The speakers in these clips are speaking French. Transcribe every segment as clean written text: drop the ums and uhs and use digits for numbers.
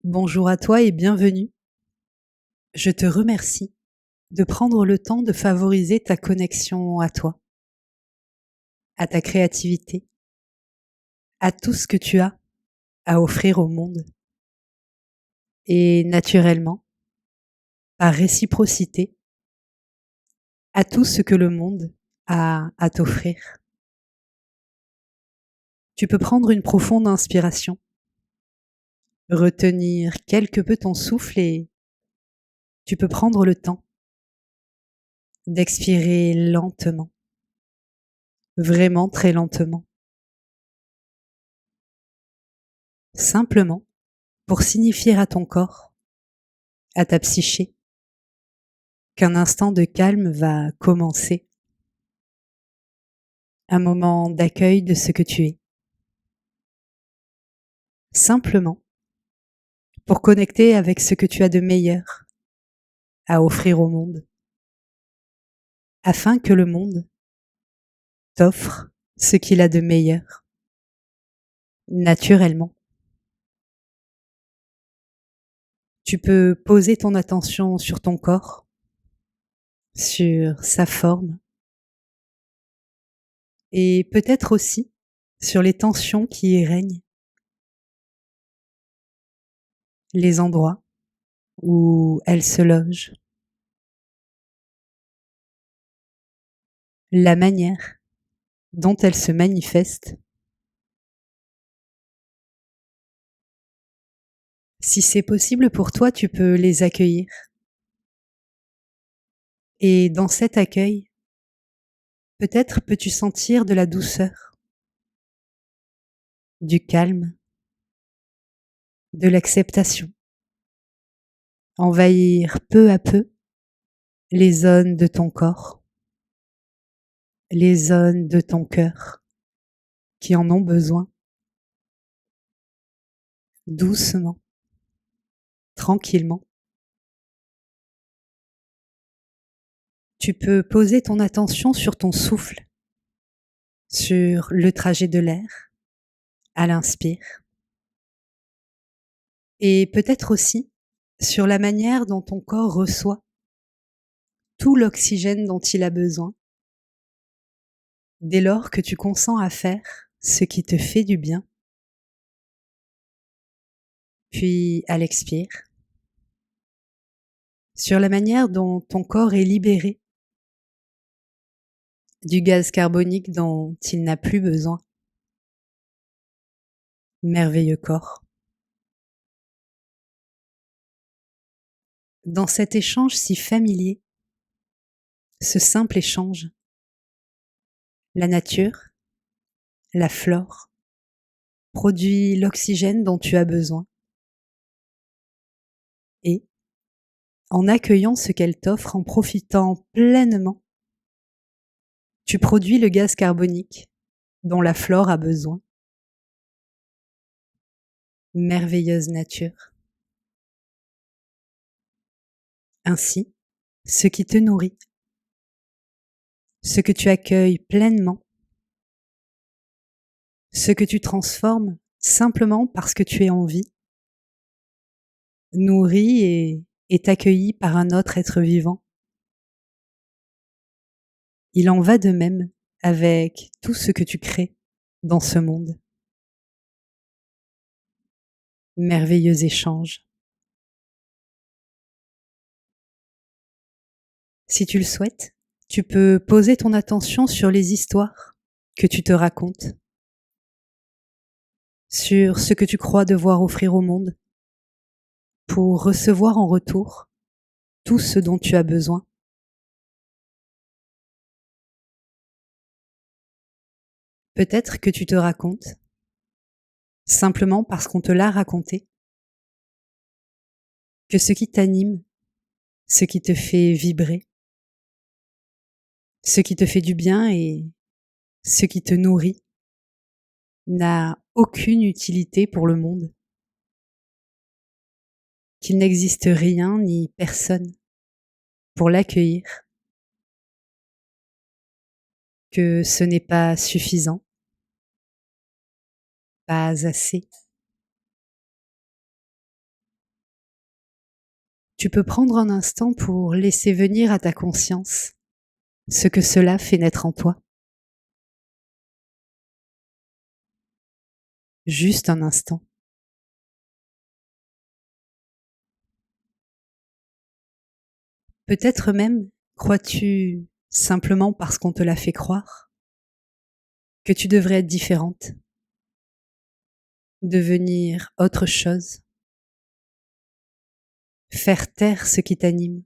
Bonjour à toi et bienvenue. Je te remercie de prendre le temps de favoriser ta connexion à toi, à ta créativité, à tout ce que tu as à offrir au monde. Et naturellement, par réciprocité, à tout ce que le monde a à t'offrir. Tu peux prendre une profonde inspiration, retenir quelque peu ton souffle et tu peux prendre le temps d'expirer lentement, vraiment très lentement, simplement pour signifier à ton corps, à ta psyché, qu'un instant de calme va commencer, un moment d'accueil de ce que tu es. Simplement pour connecter avec ce que tu as de meilleur à offrir au monde, afin que le monde t'offre ce qu'il a de meilleur, naturellement. Tu peux poser ton attention sur ton corps, sur sa forme, et peut-être aussi sur les tensions qui y règnent, les endroits où elles se logent, la manière dont elles se manifestent. Si c'est possible pour toi, tu peux les accueillir. Et dans cet accueil, peut-être peux-tu sentir de la douceur, du calme, de l'acceptation, envahir peu à peu les zones de ton corps, les zones de ton cœur qui en ont besoin, doucement, tranquillement. Tu peux poser ton attention sur ton souffle, sur le trajet de l'air à l'inspire, et peut-être aussi sur la manière dont ton corps reçoit tout l'oxygène dont il a besoin, dès lors que tu consens à faire ce qui te fait du bien. Puis à l'expire, sur la manière dont ton corps est libéré du gaz carbonique dont il n'a plus besoin. Merveilleux corps. Dans cet échange si familier, ce simple échange, la nature, la flore, produit l'oxygène dont tu as besoin. Et, en accueillant ce qu'elle t'offre, en profitant pleinement, tu produis le gaz carbonique dont la flore a besoin. Merveilleuse nature. Ainsi, ce qui te nourrit, ce que tu accueilles pleinement, ce que tu transformes simplement parce que tu es en vie, nourrit et est accueilli par un autre être vivant. Il en va de même avec tout ce que tu crées dans ce monde. Merveilleux échange. Si tu le souhaites, tu peux poser ton attention sur les histoires que tu te racontes, sur ce que tu crois devoir offrir au monde, pour recevoir en retour tout ce dont tu as besoin. Peut-être que tu te racontes simplement parce qu'on te l'a raconté, que ce qui t'anime, ce qui te fait vibrer, ce qui te fait du bien et ce qui te nourrit n'a aucune utilité pour le monde, qu'il n'existe rien ni personne pour l'accueillir, que ce n'est pas suffisant, pas assez. Tu peux prendre un instant pour laisser venir à ta conscience ce que cela fait naître en toi. Juste un instant. Peut-être même, crois-tu, simplement parce qu'on te l'a fait croire, que tu devrais être différente, devenir autre chose, faire taire ce qui t'anime,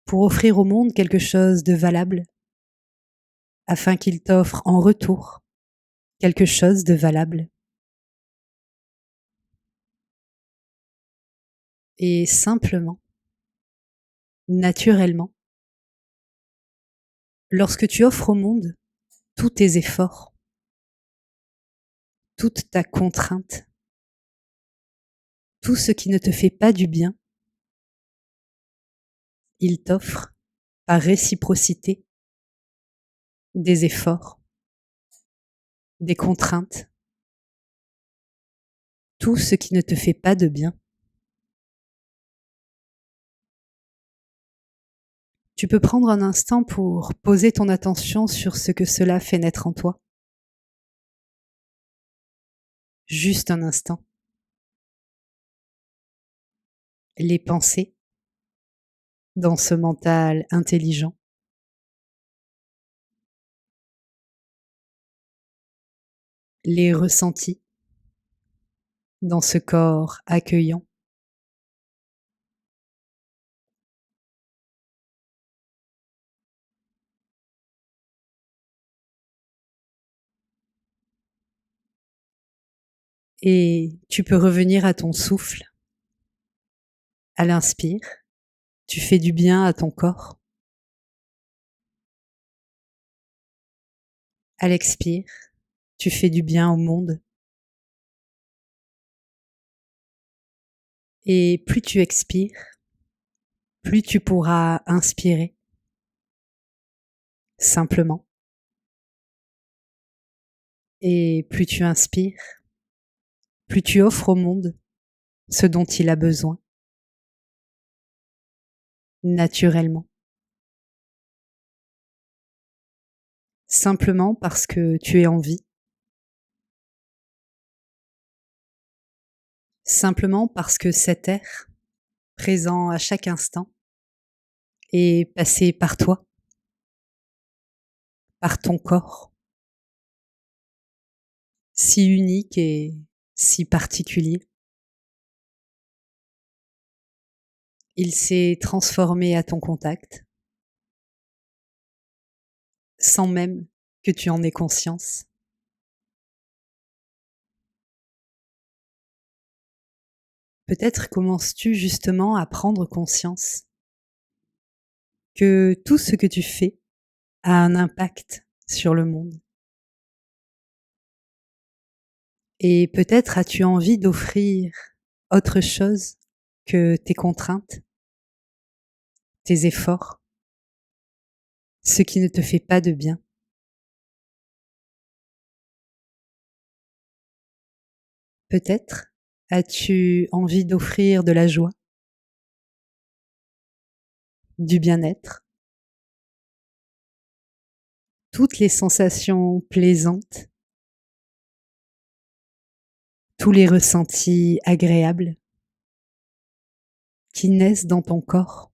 pour offrir au monde quelque chose de valable, afin qu'il t'offre en retour quelque chose de valable. Et simplement, naturellement, lorsque tu offres au monde tous tes efforts, toute ta contrainte, tout ce qui ne te fait pas du bien, il t'offre, par réciprocité, des efforts, des contraintes, tout ce qui ne te fait pas de bien. Tu peux prendre un instant pour poser ton attention sur ce que cela fait naître en toi. Juste un instant. Les pensées dans ce mental intelligent. Les ressentis dans ce corps accueillant. Et tu peux revenir à ton souffle. À l'inspire, tu fais du bien à ton corps. À l'expire, tu fais du bien au monde. Et plus tu expires, plus tu pourras inspirer. Simplement. Et plus tu inspires, plus tu offres au monde ce dont il a besoin. Naturellement. Simplement parce que tu es en vie. Simplement parce que cet air, présent à chaque instant, est passé par toi, par ton corps, si unique et si particulier. Il s'est transformé à ton contact, sans même que tu en aies conscience. Peut-être commences-tu justement à prendre conscience que tout ce que tu fais a un impact sur le monde. Et peut-être as-tu envie d'offrir autre chose que tes contraintes, tes efforts, ce qui ne te fait pas de bien. Peut-être as-tu envie d'offrir de la joie, du bien-être, toutes les sensations plaisantes, tous les ressentis agréables qui naissent dans ton corps,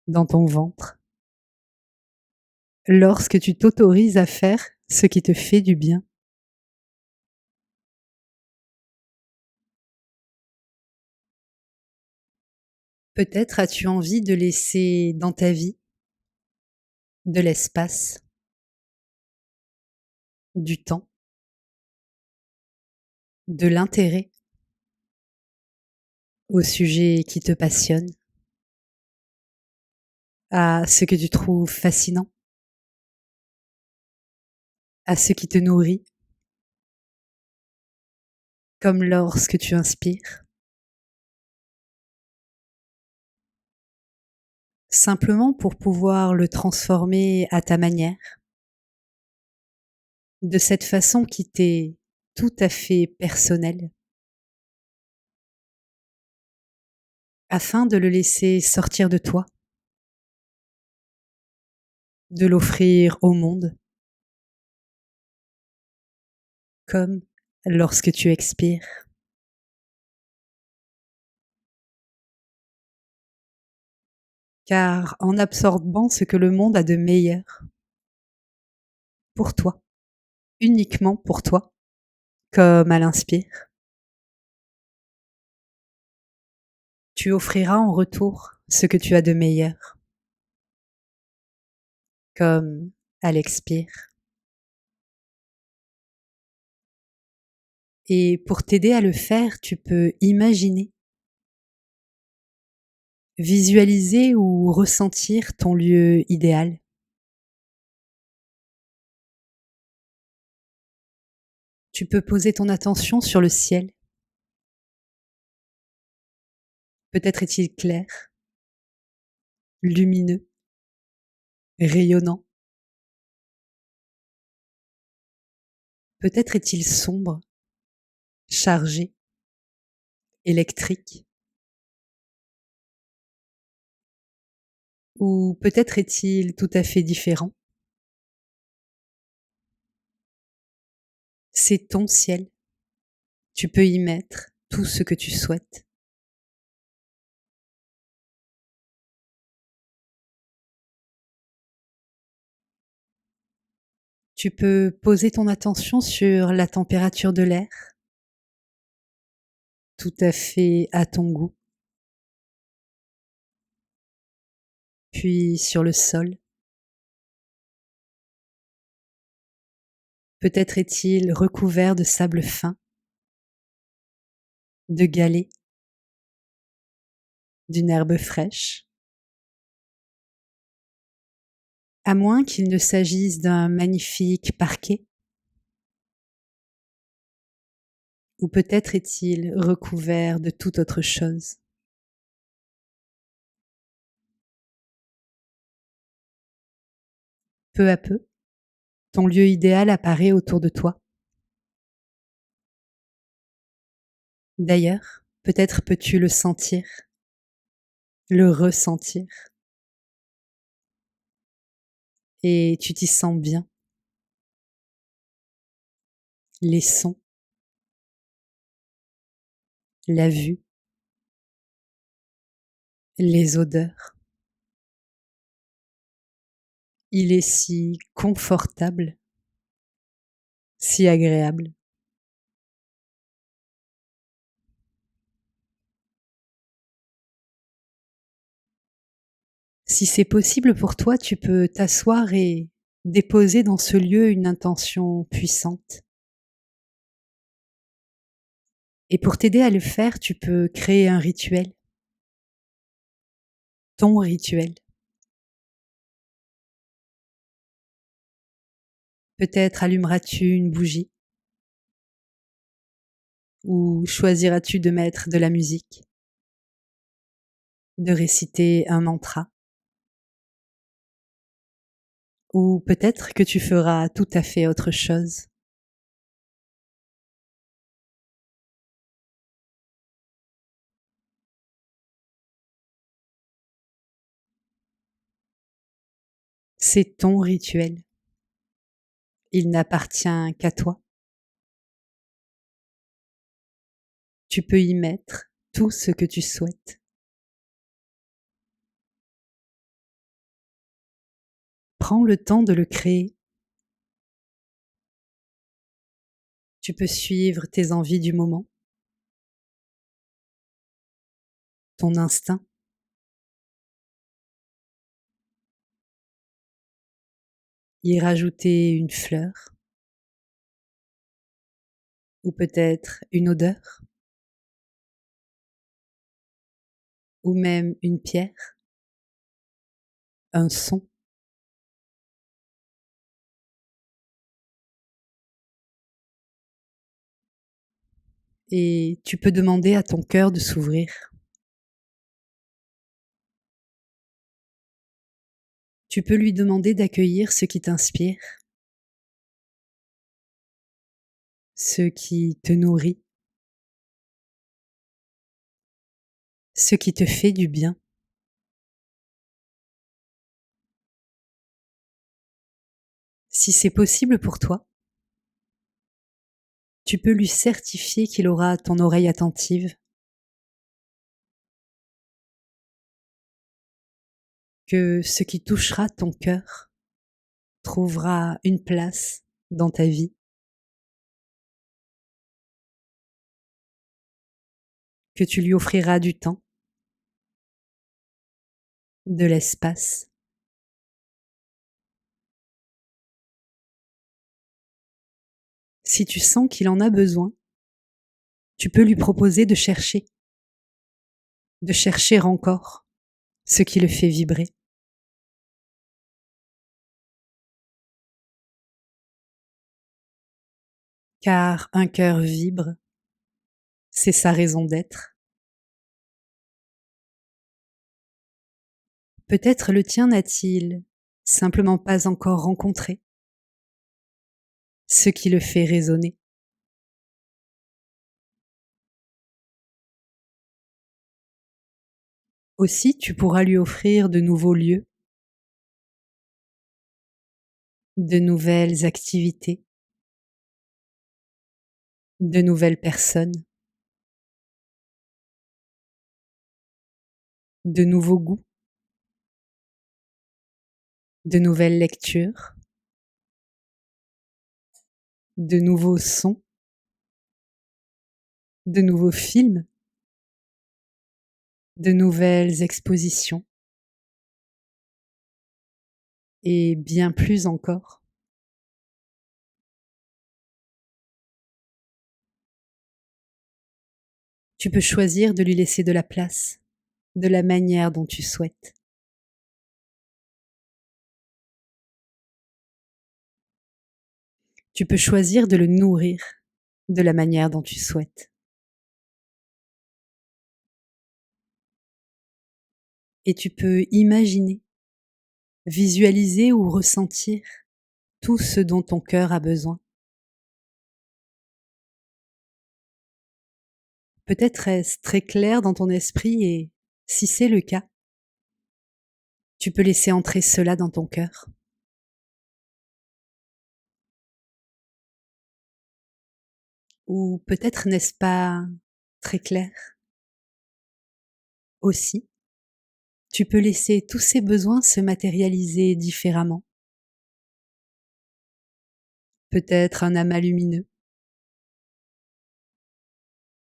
dans ton ventre, lorsque tu t'autorises à faire ce qui te fait du bien. Peut-être as-tu envie de laisser dans ta vie de l'espace, du temps, de l'intérêt au sujet qui te passionne, à ce que tu trouves fascinant, à ce qui te nourrit, comme lorsque tu inspires, simplement pour pouvoir le transformer à ta manière, de cette façon qui t'est tout à fait personnelle. afin de le laisser sortir de toi, de l'offrir au monde, comme lorsque tu expires. Car en absorbant ce que le monde a de meilleur pour toi, uniquement pour toi, comme elle inspire, tu offriras en retour ce que tu as de meilleur, comme elle expire. Et pour t'aider à le faire, tu peux imaginer, visualiser ou ressentir ton lieu idéal. Tu peux poser ton attention sur le ciel. Peut-être est-il clair, lumineux, rayonnant. Peut-être est-il sombre, chargé, électrique. Ou peut-être est-il tout à fait différent. C'est ton ciel. Tu peux y mettre tout ce que tu souhaites. Tu peux poser ton attention sur la température de l'air, tout à fait à ton goût, puis sur le sol. Peut-être est-il recouvert de sable fin, de galets, d'une herbe fraîche, à moins qu'il ne s'agisse d'un magnifique parquet, ou peut-être est-il recouvert de toute autre chose. Peu à peu, ton lieu idéal apparaît autour de toi. D'ailleurs, peut-être peux-tu le sentir, le ressentir, et tu t'y sens bien. Les sons, la vue, les odeurs. Il est si confortable, si agréable. Si c'est possible pour toi, tu peux t'asseoir et déposer dans ce lieu une intention puissante. Et pour t'aider à le faire, tu peux créer un rituel, ton rituel. Peut-être allumeras-tu une bougie ou choisiras-tu de mettre de la musique, de réciter un mantra. Ou peut-être que tu feras tout à fait autre chose. C'est ton rituel. Il n'appartient qu'à toi. Tu peux y mettre tout ce que tu souhaites. Prends le temps de le créer. Tu peux suivre tes envies du moment, ton instinct, y rajouter une fleur ou peut-être une odeur ou même une pierre, un son. Et tu peux demander à ton cœur de s'ouvrir. Tu peux lui demander d'accueillir ce qui t'inspire, ce qui te nourrit, ce qui te fait du bien. Si c'est possible pour toi, tu peux lui certifier qu'il aura ton oreille attentive, que ce qui touchera ton cœur trouvera une place dans ta vie, que tu lui offriras du temps, de l'espace. Si tu sens qu'il en a besoin, tu peux lui proposer de chercher encore ce qui le fait vibrer. Car un cœur vibre, c'est sa raison d'être. Peut-être le tien n'a-t-il simplement pas encore rencontré ce qui le fait résonner. Aussi, tu pourras lui offrir de nouveaux lieux, de nouvelles activités, de nouvelles personnes, de nouveaux goûts, de nouvelles lectures, de nouveaux sons, de nouveaux films, de nouvelles expositions et bien plus encore. Tu peux choisir de lui laisser de la place, de la manière dont tu souhaites. Tu peux choisir de le nourrir de la manière dont tu souhaites. Et tu peux imaginer, visualiser ou ressentir tout ce dont ton cœur a besoin. Peut-être est-ce très clair dans ton esprit et si c'est le cas, tu peux laisser entrer cela dans ton cœur. Ou peut-être n'est-ce pas très clair aussi. Tu peux laisser tous ces besoins se matérialiser différemment. Peut-être un amas lumineux,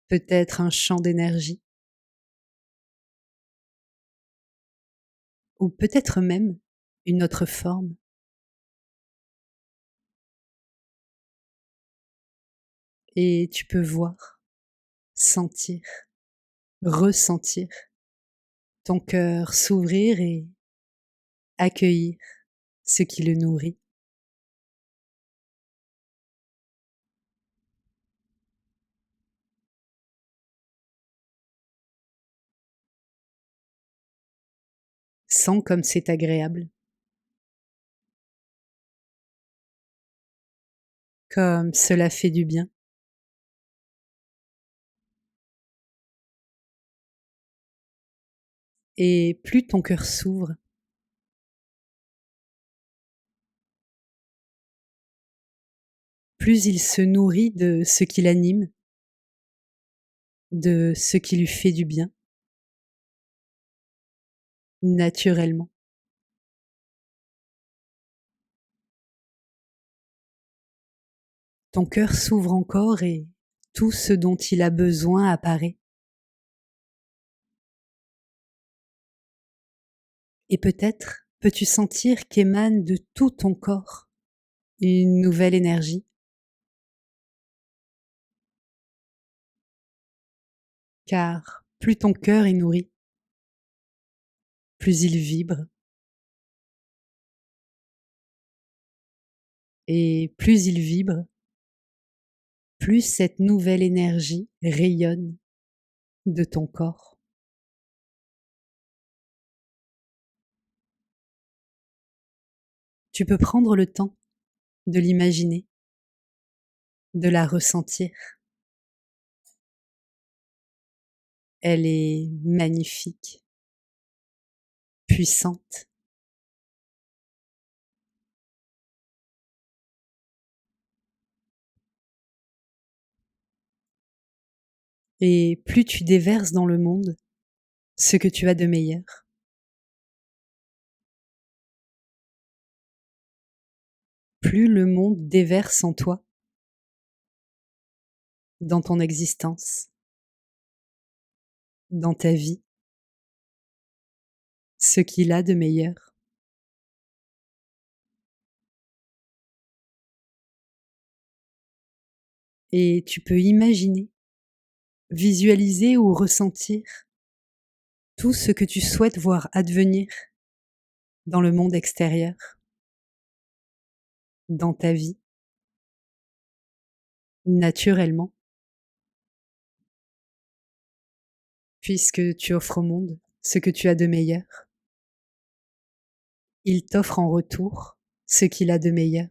peut-être un champ d'énergie, ou peut-être même une autre forme. Et tu peux voir, sentir, ressentir ton cœur s'ouvrir et accueillir ce qui le nourrit. Sens comme c'est agréable, comme cela fait du bien. Et plus ton cœur s'ouvre, plus il se nourrit de ce qui l'anime, de ce qui lui fait du bien, naturellement. Ton cœur s'ouvre encore et tout ce dont il a besoin apparaît. Et peut-être peux-tu sentir qu'émane de tout ton corps une nouvelle énergie, car plus ton cœur est nourri, plus il vibre, et plus il vibre, plus cette nouvelle énergie rayonne de ton corps. Tu peux prendre le temps de l'imaginer, de la ressentir. Elle est magnifique, puissante. Et plus tu déverses dans le monde ce que tu as de meilleur, plus le monde déverse en toi, dans ton existence, dans ta vie, ce qu'il a de meilleur. Et tu peux imaginer, visualiser ou ressentir tout ce que tu souhaites voir advenir dans le monde extérieur, dans ta vie, naturellement, puisque tu offres au monde ce que tu as de meilleur. Il t'offre en retour ce qu'il a de meilleur.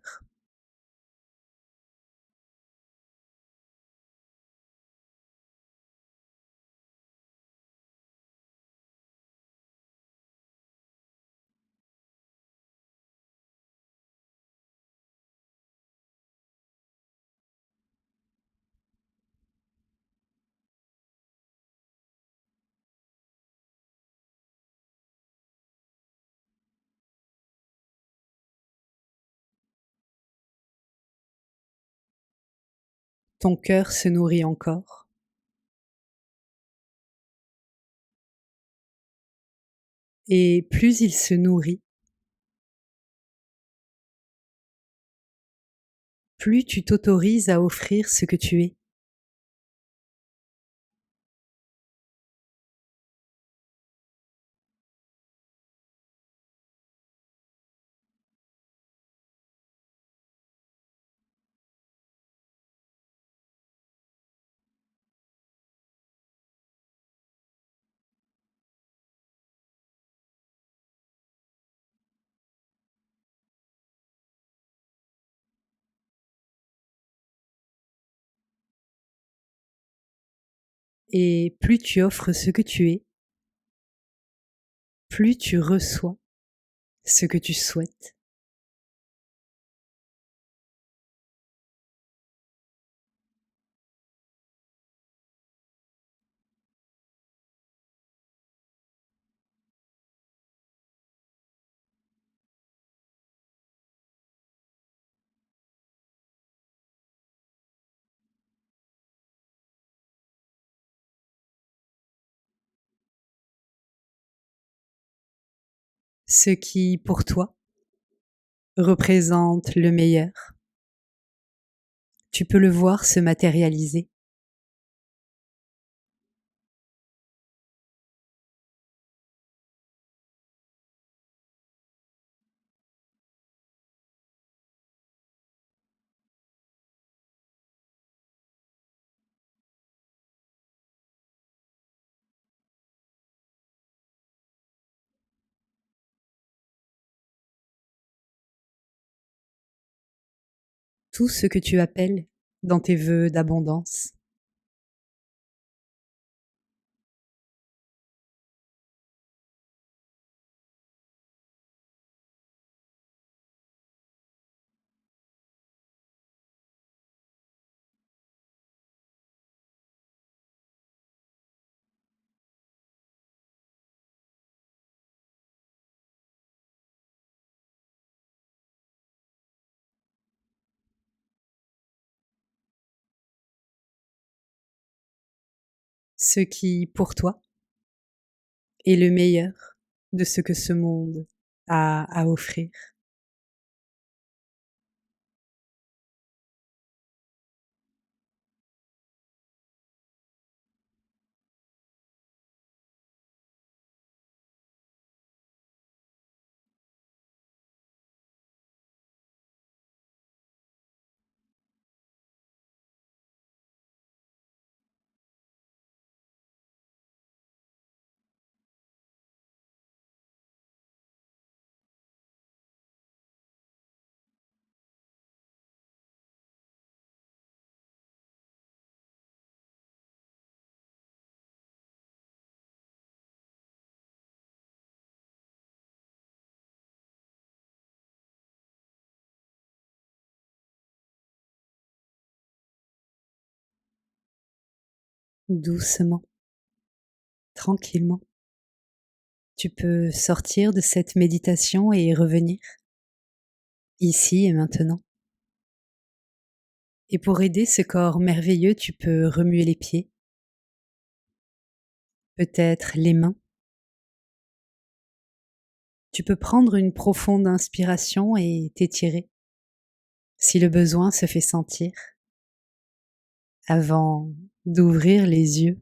Ton cœur se nourrit encore. Et plus il se nourrit, plus tu t'autorises à offrir ce que tu es. Et plus tu offres ce que tu es, plus tu reçois ce que tu souhaites. Ce qui, pour toi, représente le meilleur. Tu peux le voir se matérialiser. Tout ce que tu appelles dans tes vœux d'abondance. Ce qui, pour toi, est le meilleur de ce que ce monde a à offrir. doucement, tranquillement. Tu peux sortir de cette méditation et revenir, ici et maintenant. Et pour aider ce corps merveilleux, tu peux remuer les pieds, peut-être les mains. Tu peux prendre une profonde inspiration et t'étirer, si le besoin se fait sentir, avant d'ouvrir les yeux